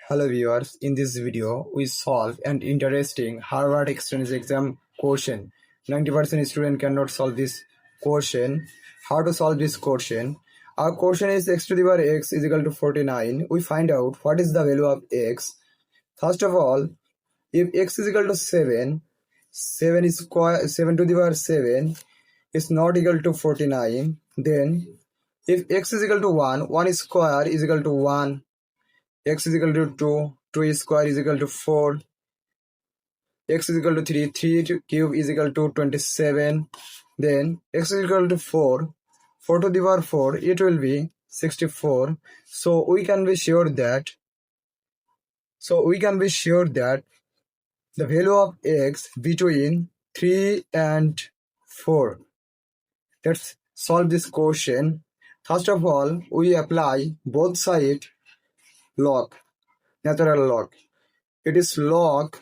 Hello viewers, in this video we solve an interesting Harvard Extrance exam question. 90% student cannot solve this question. How to solve this question? Our question is x to the power x is equal to 49. We find out what is the value of x. First of all, if x is equal to 7, 7 to the power 7 is not equal to 49. Then if x is equal to 1, 1 square is equal to 1. X is equal to 2, 2 square is equal to 4, x is equal to 3, 3 cube is equal to 27, then x is equal to 4, 4 to the power 4, it will be 64. So we can be sure that the value of x between 3 and 4. Let's solve this question. First of all, we apply both side log, natural log. It is log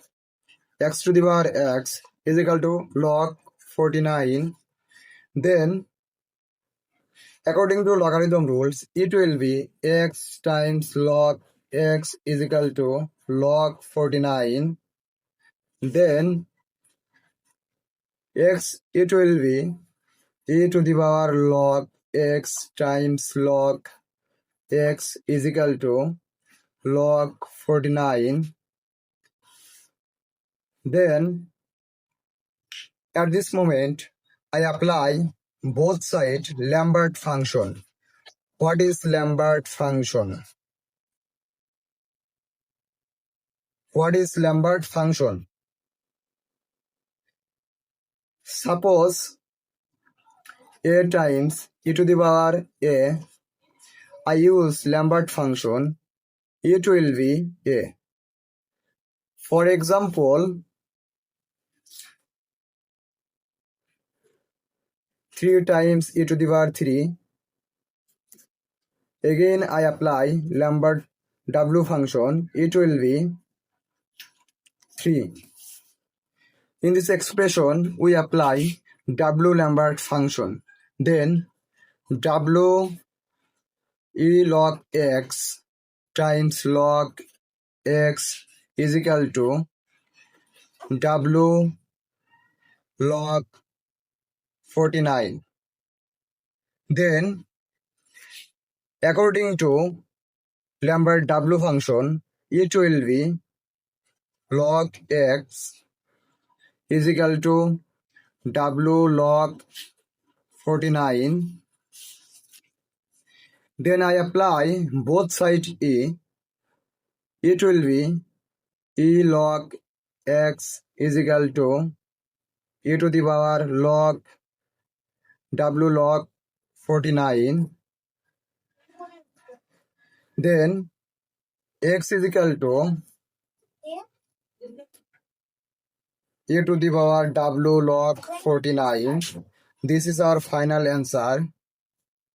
x to the power x is equal to log 49. Then, according to logarithm rules, it will be x times log x is equal to log 49. Then, it will be e to the power log x times log x is equal to log 49. Then, at this moment, I apply both sides Lambert function. What is Lambert function? What is Lambert function? Suppose a times e to the power a, I use Lambert function, it will be a. For example, 3 times e to the power 3. Again I apply Lambert W function, it will be 3. In this expression, we apply W Lambert function. Then W e log x times log x is equal to W log 49. Then, according to Lambert W function, it will be log x is equal to W log 49. Then I apply both sides e. It will be e log x is equal to e to the power log W log 49. Then x is equal to e to the power W log 49. This is our final answer.